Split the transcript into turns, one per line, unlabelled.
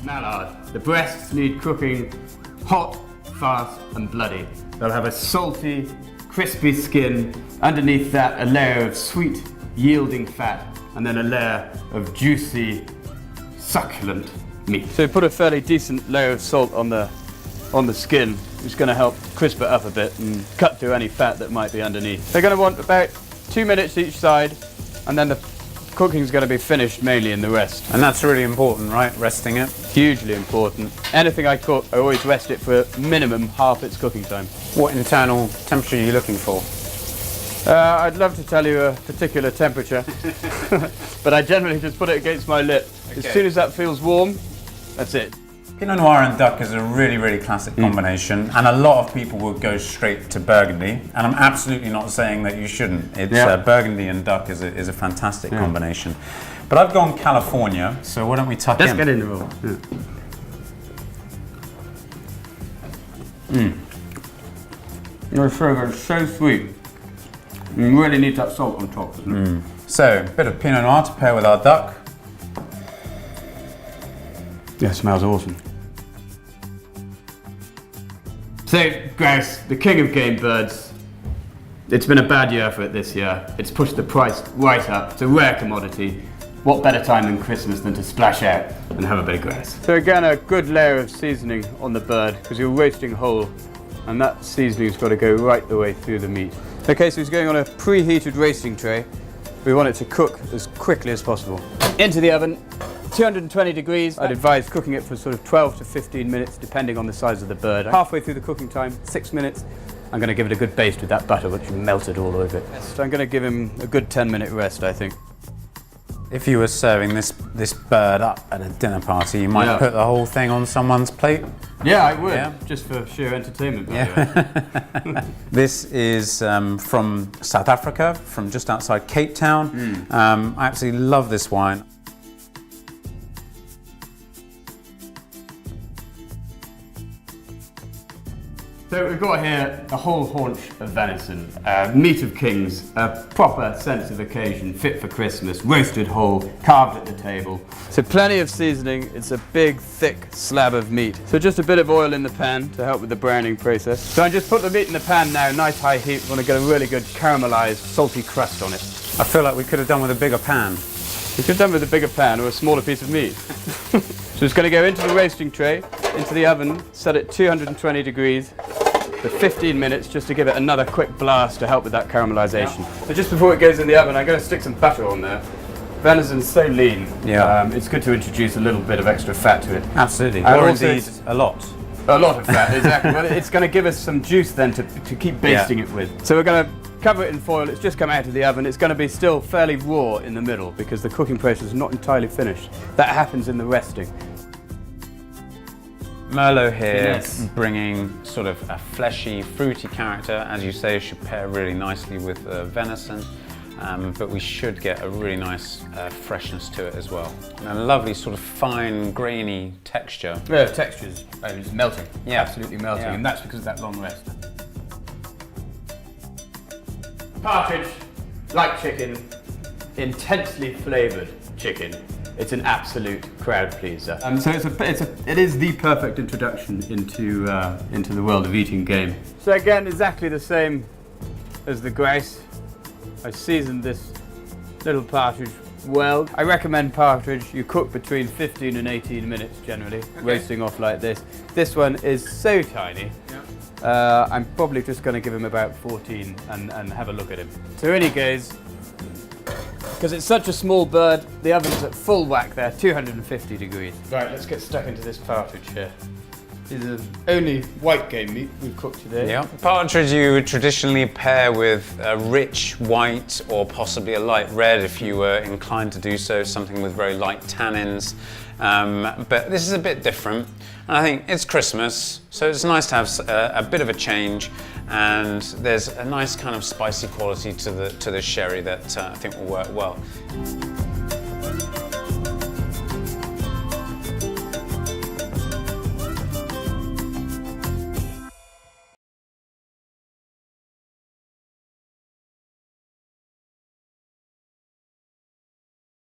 mallard. The breasts need cooking hot, fast and bloody. They'll have a salty, crispy skin. Underneath that, a layer of sweet, yielding fat, and then a layer of juicy, succulent meat. So put a fairly decent layer of salt on the skin, which is going to help crisp it up a bit and cut through any fat that might be underneath. They're going to want about 2 minutes each side, and then the cooking's going to be finished mainly in the rest.
And that's really important, right? Resting it?
Hugely important. Anything I cook, I always rest it for minimum half its cooking time.
What internal temperature are you looking for?
I'd love to tell you a particular temperature, but I generally just put it against my lip. Okay. As soon as that feels warm, that's it.
Pinot Noir and duck is a really, really classic combination, and a lot of people would go straight to Burgundy, and I'm absolutely not saying that you shouldn't. It's Burgundy and duck is a fantastic combination. But I've gone California, so why don't we tuck in?
Let's get in the roll. Your sugar is so sweet. You really need that salt on top, isn't it?
So, a bit of Pinot Noir to pair with our duck.
Yeah, it smells awesome. So, grouse, the king of game birds. It's been a bad year for it this year. It's pushed the price right up. It's a rare commodity. What better time than Christmas than to splash out and have a bit of grouse? So again, a good layer of seasoning on the bird, because you're roasting whole, and that seasoning's got to go right the way through the meat. Okay, so it's going on a preheated roasting tray. We want it to cook as quickly as possible. Into the oven. 220 degrees. I'd advise cooking it for sort of 12 to 15 minutes, depending on the size of the bird. Halfway through the cooking time, 6 minutes, I'm going to give it a good baste with that butter, which melted all over it. So I'm going to give him a good 10-minute rest, I think.
If you were serving this bird up at a dinner party, you might put the whole thing on someone's plate.
Yeah, I would, just for sheer entertainment.
This is from South Africa, from just outside Cape Town. I absolutely love this wine.
So we've got here a whole haunch of venison, meat of kings, a proper sense of occasion, fit for Christmas, roasted whole, carved at the table. So plenty of seasoning, it's a big, thick slab of meat. So just a bit of oil in the pan to help with the browning process. So I just put the meat in the pan now, nice high heat. We want to get a really good caramelized, salty crust on it.
I feel like we could have done with a bigger pan.
We could have done with a bigger pan or a smaller piece of meat. So it's going to go into the roasting tray, into the oven, set at 220 degrees for 15 minutes, just to give it another quick blast to help with that caramelization. So just before it goes in the oven, I'm going to stick some butter on there. Venison's so lean, it's good to introduce a little bit of extra fat to it.
Absolutely,
and
or
also
indeed a lot.
A lot of fat, exactly. Well, it's going to give us some juice then to keep basting it with. So we're going to cover it in foil. It's just come out of the oven. It's going to be still fairly raw in the middle because the cooking process is not entirely finished. That happens in the resting.
Merlot here, bringing sort of a fleshy, fruity character. As you say, should pair really nicely with venison. But we should get a really nice freshness to it as well. And a lovely sort of fine, grainy texture.
Yeah, the texture's it's melting. Yeah, absolutely melting, and that's because of that long rest. Partridge, like chicken, intensely flavoured chicken. It's an absolute crowd pleaser. So it is the perfect introduction into the world of eating game. So again, exactly the same as the grouse. I seasoned this little partridge well. I recommend partridge you cook between 15 and 18 minutes generally, roasting off like this. This one is so tiny. I'm probably just going to give him about 14 and have a look at him. So in he goes. Because it's such a small bird, the oven's at full whack there, 250 degrees. Right, let's get stuck into this partridge here. This is the only white game meat we've cooked today.
Yeah. Partridge you would traditionally pair with a rich white or possibly a light red if you were inclined to do so, something with very light tannins. But this is a bit different. And I think it's Christmas, so it's nice to have a bit of a change, and there's a nice kind of spicy quality to the sherry that I think will work well.